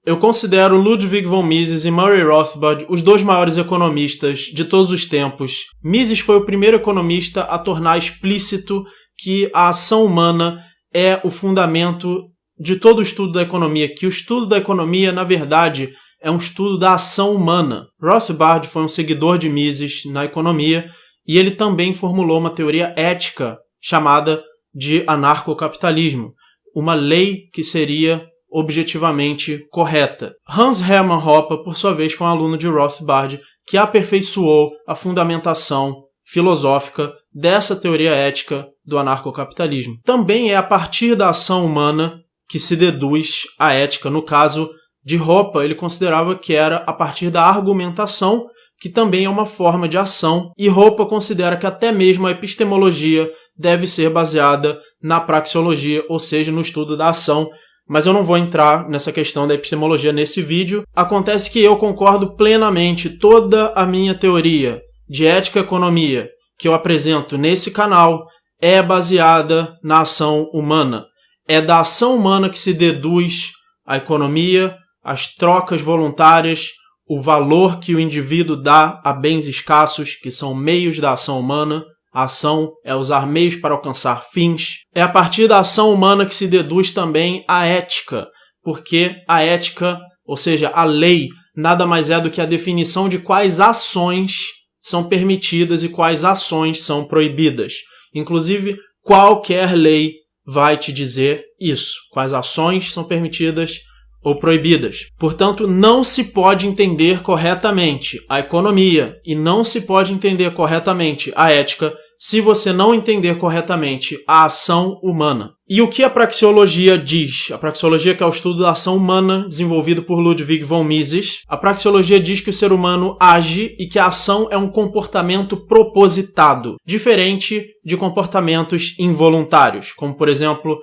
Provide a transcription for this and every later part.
Eu considero Ludwig von Mises e Murray Rothbard os dois maiores economistas de todos os tempos. Mises foi o primeiro economista a tornar explícito que a ação humana é o fundamento de todo o estudo da economia, que o estudo da economia, na verdade, é um estudo da ação humana. Rothbard foi um seguidor de Mises na economia e ele também formulou uma teoria ética chamada de anarcocapitalismo, uma lei que seria objetivamente correta. Hans Hermann Hoppe, por sua vez, foi um aluno de Rothbard que aperfeiçoou a fundamentação filosófica dessa teoria ética do anarcocapitalismo. Também é a partir da ação humana que se deduz a ética. No caso de Hoppe, ele considerava que era a partir da argumentação, que também é uma forma de ação, e Hoppe considera que até mesmo a epistemologia deve ser baseada na praxeologia, ou seja, no estudo da ação. Mas eu não vou entrar nessa questão da epistemologia nesse vídeo. Acontece que eu concordo plenamente. Toda a minha teoria de ética e economia que eu apresento nesse canal é baseada na ação humana. É da ação humana que se deduz a economia, as trocas voluntárias, o valor que o indivíduo dá a bens escassos, que são meios da ação humana. A ação é usar meios para alcançar fins. É a partir da ação humana que se deduz também a ética, porque a ética, ou seja, a lei, nada mais é do que a definição de quais ações são permitidas e quais ações são proibidas. Inclusive, qualquer lei vai te dizer isso, quais ações são permitidas ou proibidas. Portanto, não se pode entender corretamente a economia e não se pode entender corretamente a ética se você não entender corretamente a ação humana. E o que a praxeologia diz? A praxeologia, que é o estudo da ação humana desenvolvido por Ludwig von Mises, a praxeologia diz que o ser humano age e que a ação é um comportamento propositado, diferente de comportamentos involuntários, como, por exemplo,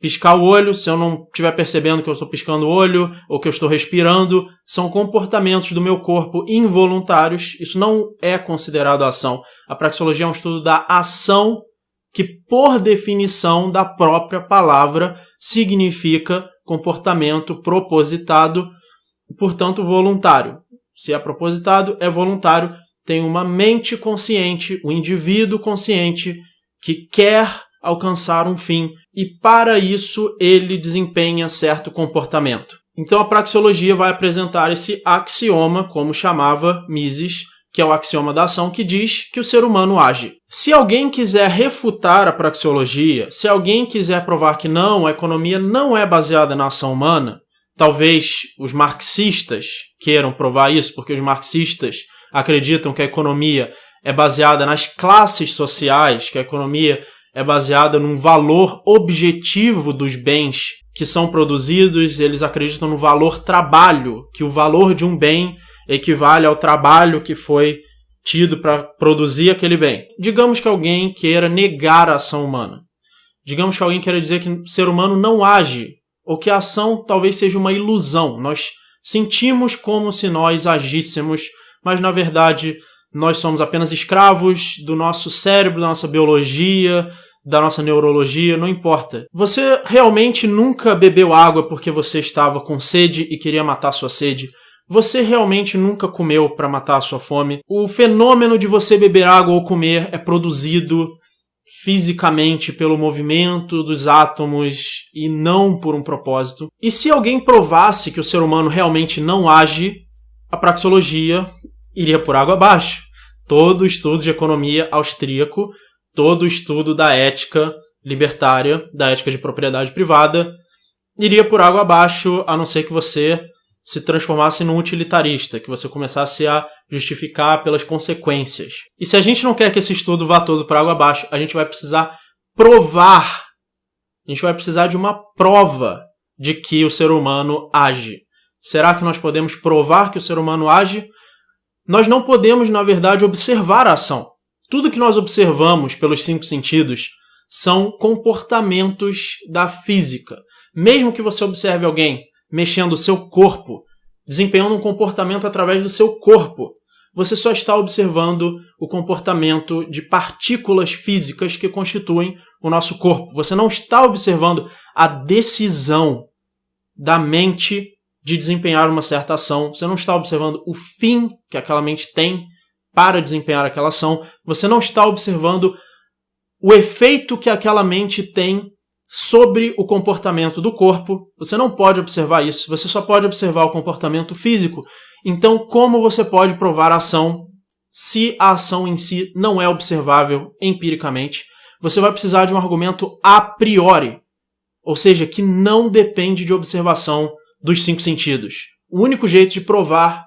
piscar o olho. Se eu não estiver percebendo que eu estou piscando o olho ou que eu estou respirando, são comportamentos do meu corpo involuntários. Isso não é considerado ação. A praxeologia é um estudo da ação que, por definição da própria palavra, significa comportamento propositado, portanto voluntário. Se é propositado, é voluntário. Tem uma mente consciente, um indivíduo consciente que quer alcançar um fim, e para isso ele desempenha certo comportamento. Então a praxeologia vai apresentar esse axioma, como chamava Mises, que é o axioma da ação, que diz que o ser humano age. Se alguém quiser refutar a praxeologia, se alguém quiser provar que não, a economia não é baseada na ação humana, talvez os marxistas queiram provar isso, porque os marxistas acreditam que a economia é baseada nas classes sociais, que a economia é baseada num valor objetivo dos bens que são produzidos. Eles acreditam no valor trabalho, que o valor de um bem equivale ao trabalho que foi tido para produzir aquele bem. Digamos que alguém queira negar a ação humana. Digamos que alguém queira dizer que o ser humano não age, ou que a ação talvez seja uma ilusão. Nós sentimos como se nós agíssemos, mas na verdade nós somos apenas escravos do nosso cérebro, da nossa biologia, da nossa neurologia, não importa. Você realmente nunca bebeu água porque você estava com sede e queria matar sua sede? Você realmente nunca comeu para matar a sua fome? O fenômeno de você beber água ou comer é produzido fisicamente pelo movimento dos átomos e não por um propósito. E se alguém provasse que o ser humano realmente não age, a praxeologia iria por água abaixo. Todo o estudo de economia austríaco, todo o estudo da ética libertária, da ética de propriedade privada, iria por água abaixo, a não ser que você se transformasse num utilitarista, que você começasse a justificar pelas consequências. E se a gente não quer que esse estudo vá todo por água abaixo, a gente vai precisar provar, a gente vai precisar de uma prova de que o ser humano age. Será que nós podemos provar que o ser humano age? Nós não podemos, na verdade, observar a ação. Tudo que nós observamos pelos 5 sentidos são comportamentos da física. Mesmo que você observe alguém mexendo o seu corpo, desempenhando um comportamento através do seu corpo, você só está observando o comportamento de partículas físicas que constituem o nosso corpo. Você não está observando a decisão da mente de desempenhar uma certa ação, você não está observando o fim que aquela mente tem para desempenhar aquela ação, você não está observando o efeito que aquela mente tem sobre o comportamento do corpo, você não pode observar isso, você só pode observar o comportamento físico. Então, como você pode provar a ação se a ação em si não é observável empiricamente? Você vai precisar de um argumento a priori, ou seja, que não depende de observação dos 5 sentidos. O único jeito de provar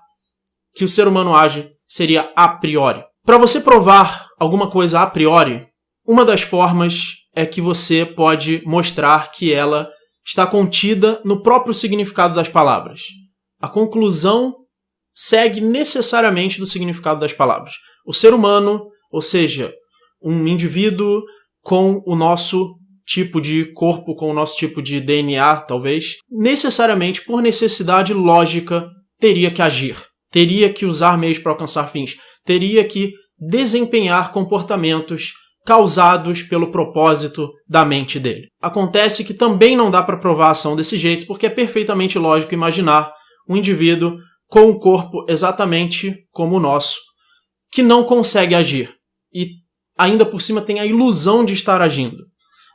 que o ser humano age seria a priori. Para você provar alguma coisa a priori, uma das formas é que você pode mostrar que ela está contida no próprio significado das palavras. A conclusão segue necessariamente do significado das palavras. O ser humano, ou seja, um indivíduo com o nosso tipo de corpo, com o nosso tipo de DNA, talvez, necessariamente, por necessidade lógica, teria que agir, teria que usar meios para alcançar fins, teria que desempenhar comportamentos causados pelo propósito da mente dele. Acontece que também não dá para provar a ação desse jeito, porque é perfeitamente lógico imaginar um indivíduo com um corpo exatamente como o nosso, que não consegue agir e ainda por cima tem a ilusão de estar agindo.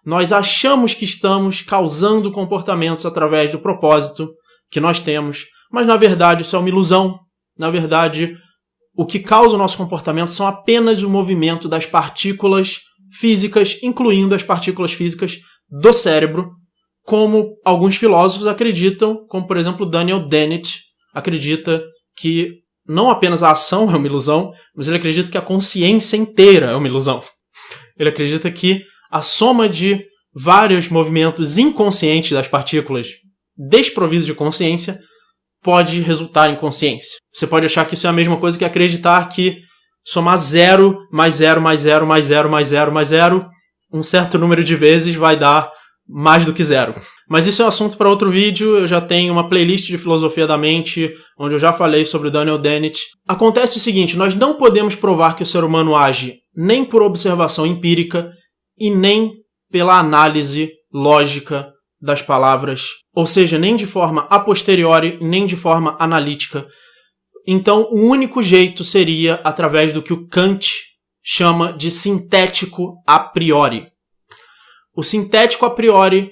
Nós achamos que estamos causando comportamentos através do propósito que nós temos, mas na verdade isso é uma ilusão. Na verdade, o que causa o nosso comportamento são apenas o movimento das partículas físicas, incluindo as partículas físicas do cérebro, como alguns filósofos acreditam, como por exemplo Daniel Dennett acredita que não apenas a ação é uma ilusão, mas ele acredita que a consciência inteira é uma ilusão. Ele acredita que a soma de vários movimentos inconscientes das partículas desprovidas de consciência pode resultar em consciência. Você pode achar que isso é a mesma coisa que acreditar que somar 0 mais 0 mais 0 mais 0 mais 0 mais 0 um certo número de vezes vai dar mais do que 0. Mas isso é um assunto para outro vídeo. Eu já tenho uma playlist de filosofia da mente, onde eu já falei sobre Daniel Dennett. Acontece o seguinte, nós não podemos provar que o ser humano age nem por observação empírica e nem pela análise lógica das palavras, ou seja, nem de forma a posteriori, nem de forma analítica. Então, o único jeito seria através do que o Kant chama de sintético a priori. O sintético a priori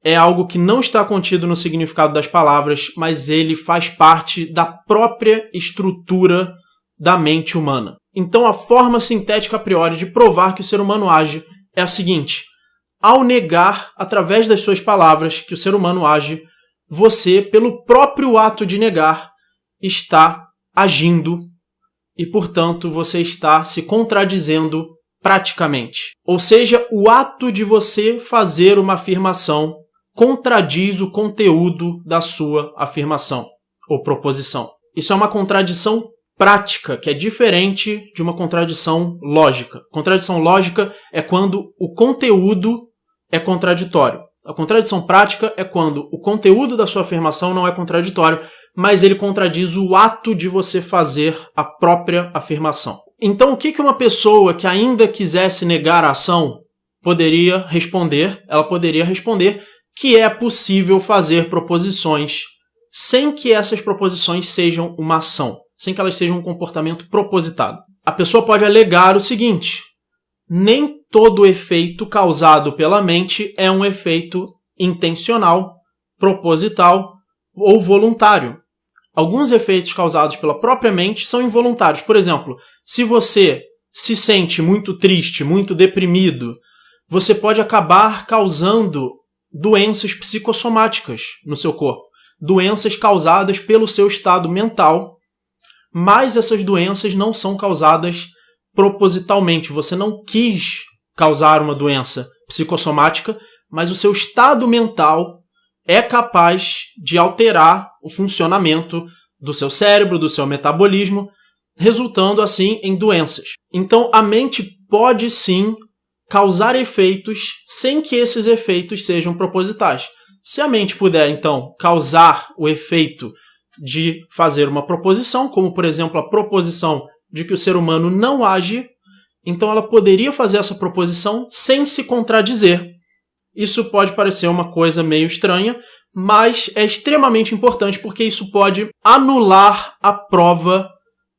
é algo que não está contido no significado das palavras, mas ele faz parte da própria estrutura da mente humana. Então, a forma sintética a priori de provar que o ser humano age é a seguinte: ao negar, através das suas palavras, que o ser humano age, você, pelo próprio ato de negar, está agindo e, portanto, você está se contradizendo praticamente. Ou seja, o ato de você fazer uma afirmação contradiz o conteúdo da sua afirmação ou proposição. Isso é uma contradição prática, que é diferente de uma contradição lógica. Contradição lógica é quando o conteúdo é contraditório. A contradição prática é quando o conteúdo da sua afirmação não é contraditório, mas ele contradiz o ato de você fazer a própria afirmação. Então, o que uma pessoa que ainda quisesse negar a ação poderia responder? Ela poderia responder que é possível fazer proposições sem que essas proposições sejam uma ação, sem que elas sejam um comportamento propositado. A pessoa pode alegar o seguinte: nem todo efeito causado pela mente é um efeito intencional, proposital ou voluntário. Alguns efeitos causados pela própria mente são involuntários. Por exemplo, se você se sente muito triste, muito deprimido, você pode acabar causando doenças psicossomáticas no seu corpo. Doenças causadas pelo seu estado mental, mas essas doenças não são causadas propositalmente. Você não quis causar uma doença psicossomática, mas o seu estado mental é capaz de alterar o funcionamento do seu cérebro, do seu metabolismo, resultando assim em doenças. Então a mente pode sim causar efeitos sem que esses efeitos sejam propositais. Se a mente puder então causar o efeito de fazer uma proposição, como por exemplo a proposição de que o ser humano não age, então ela poderia fazer essa proposição sem se contradizer. Isso pode parecer uma coisa meio estranha, mas é extremamente importante porque isso pode anular a prova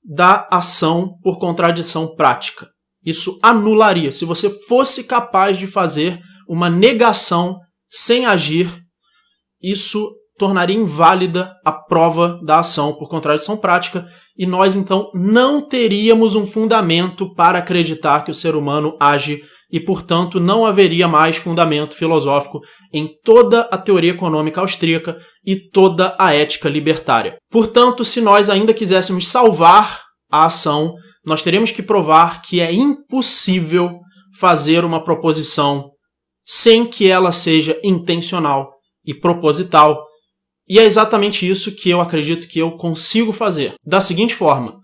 da ação por contradição prática. Isso anularia. Se você fosse capaz de fazer uma negação sem agir, isso tornaria inválida a prova da ação por contradição prática e nós, então, não teríamos um fundamento para acreditar que o ser humano age e, portanto, não haveria mais fundamento filosófico em toda a teoria econômica austríaca e toda a ética libertária. Portanto, se nós ainda quiséssemos salvar a ação, nós teríamos que provar que é impossível fazer uma proposição sem que ela seja intencional e proposital. E é exatamente isso que eu acredito que eu consigo fazer. Da seguinte forma,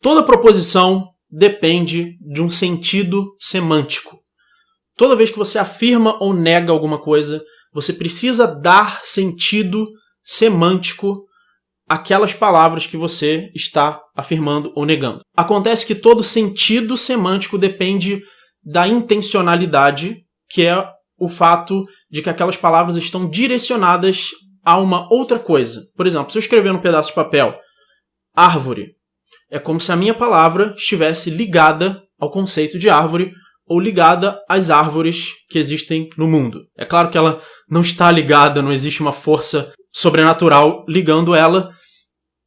toda proposição depende de um sentido semântico. Toda vez que você afirma ou nega alguma coisa, você precisa dar sentido semântico àquelas palavras que você está afirmando ou negando. Acontece que todo sentido semântico depende da intencionalidade, que é o fato de que aquelas palavras estão direcionadas a uma outra coisa. Por exemplo, se eu escrever num pedaço de papel árvore, é como se a minha palavra estivesse ligada ao conceito de árvore ou ligada às árvores que existem no mundo. É claro que ela não está ligada, não existe uma força sobrenatural ligando ela.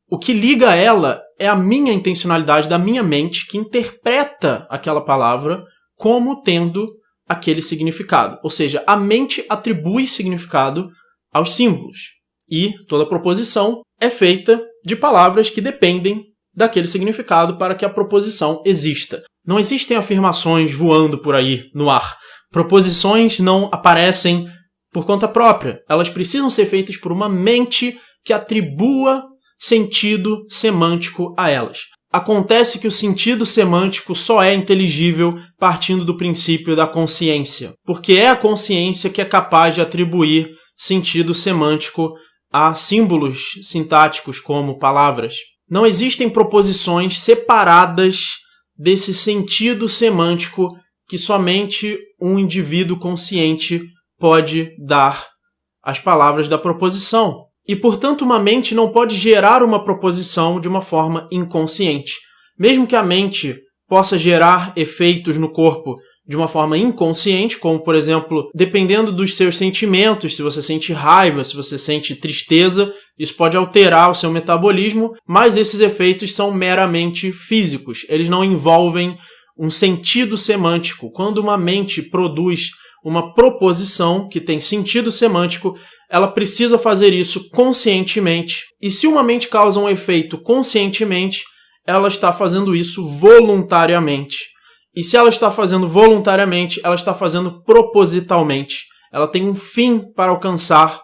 O que liga ela é a minha intencionalidade da minha mente que interpreta aquela palavra como tendo aquele significado. Ou seja, a mente atribui significado aos símbolos. E toda proposição é feita de palavras que dependem daquele significado para que a proposição exista. Não existem afirmações voando por aí no ar. Proposições não aparecem por conta própria. Elas precisam ser feitas por uma mente que atribua sentido semântico a elas. Acontece que o sentido semântico só é inteligível partindo do princípio da consciência, porque é a consciência que é capaz de atribuir sentido semântico a símbolos sintáticos como palavras. Não existem proposições separadas desse sentido semântico que somente um indivíduo consciente pode dar às palavras da proposição. E, portanto, uma mente não pode gerar uma proposição de uma forma inconsciente. Mesmo que a mente possa gerar efeitos no corpo de uma forma inconsciente, como, por exemplo, dependendo dos seus sentimentos, se você sente raiva, se você sente tristeza, isso pode alterar o seu metabolismo, mas esses efeitos são meramente físicos. Eles não envolvem um sentido semântico. Quando uma mente produz uma proposição que tem sentido semântico, ela precisa fazer isso conscientemente. E se uma mente causa um efeito conscientemente, ela está fazendo isso voluntariamente. E se ela está fazendo voluntariamente, ela está fazendo propositalmente. Ela tem um fim para alcançar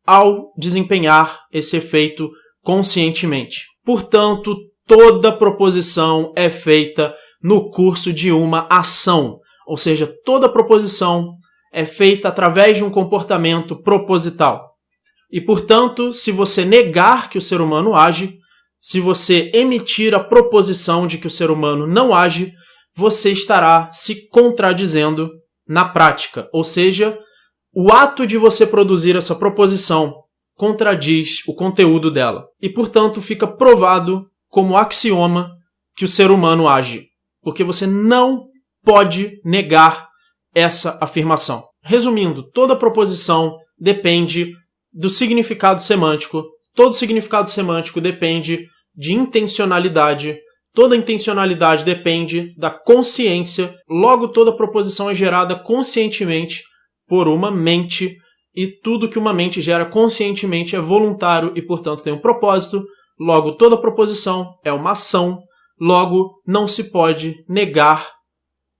ao desempenhar esse efeito conscientemente. Portanto, toda proposição é feita no curso de uma ação. Ou seja, toda proposição é feita através de um comportamento proposital. E, portanto, se você negar que o ser humano age, se você emitir a proposição de que o ser humano não age, você estará se contradizendo na prática. Ou seja, o ato de você produzir essa proposição contradiz o conteúdo dela. E, portanto, fica provado como axioma que o ser humano age. Porque você não pode negar essa afirmação. Resumindo, toda proposição depende do significado semântico. Todo significado semântico depende de intencionalidade. Toda intencionalidade depende da consciência, logo toda proposição é gerada conscientemente por uma mente, e tudo que uma mente gera conscientemente é voluntário e, portanto, tem um propósito, logo toda proposição é uma ação, logo não se pode negar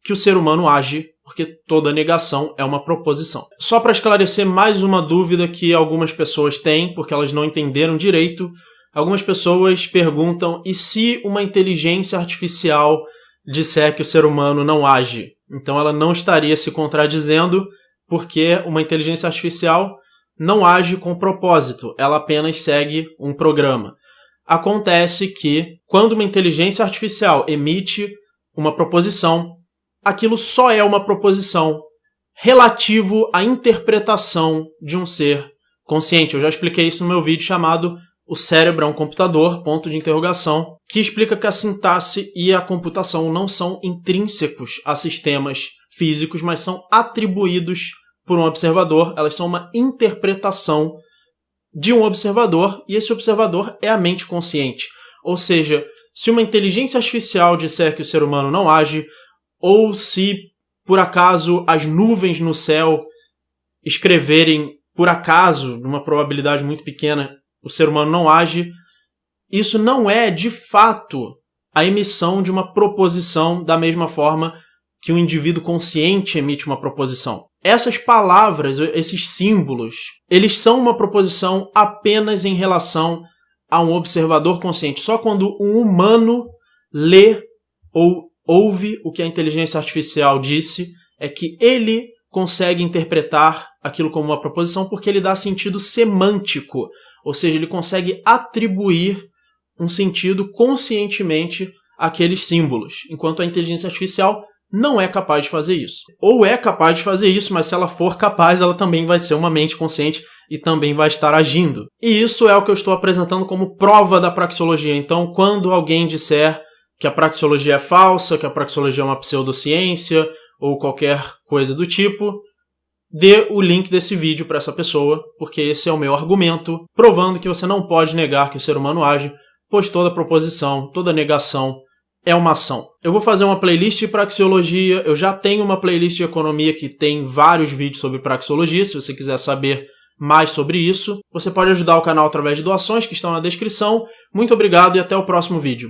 que o ser humano age, porque toda negação é uma proposição. Só para esclarecer mais uma dúvida que algumas pessoas têm, porque elas não entenderam direito, algumas pessoas perguntam, e se uma inteligência artificial disser que o ser humano não age? Então ela não estaria se contradizendo, porque uma inteligência artificial não age com propósito, ela apenas segue um programa. Acontece que, quando uma inteligência artificial emite uma proposição, aquilo só é uma proposição, relativo à interpretação de um ser consciente. Eu já expliquei isso no meu vídeo chamado O Cérebro é um Computador, ponto de interrogação, que explica que a sintaxe e a computação não são intrínsecos a sistemas físicos, mas são atribuídos por um observador, elas são uma interpretação de um observador, e esse observador é a mente consciente. Ou seja, se uma inteligência artificial disser que o ser humano não age, ou se, por acaso, as nuvens no céu escreverem, por acaso, numa probabilidade muito pequena, o ser humano não age, isso não é, de fato, a emissão de uma proposição da mesma forma que um indivíduo consciente emite uma proposição. Essas palavras, esses símbolos, eles são uma proposição apenas em relação a um observador consciente. Só quando um humano lê ou ouve o que a inteligência artificial disse é que ele consegue interpretar aquilo como uma proposição, porque ele dá sentido semântico, ou seja, ele consegue atribuir um sentido conscientemente àqueles símbolos, enquanto a inteligência artificial não é capaz de fazer isso. Ou é capaz de fazer isso, mas se ela for capaz, ela também vai ser uma mente consciente e também vai estar agindo. E isso é o que eu estou apresentando como prova da praxeologia. Então, quando alguém disser que a praxeologia é falsa, que a praxeologia é uma pseudociência, ou qualquer coisa do tipo, dê o link desse vídeo para essa pessoa, porque esse é o meu argumento, provando que você não pode negar que o ser humano age, pois toda proposição, toda negação é uma ação. Eu vou fazer uma playlist de praxeologia, eu já tenho uma playlist de economia que tem vários vídeos sobre praxeologia, se você quiser saber mais sobre isso. Você pode ajudar o canal através de doações que estão na descrição. Muito obrigado e até o próximo vídeo.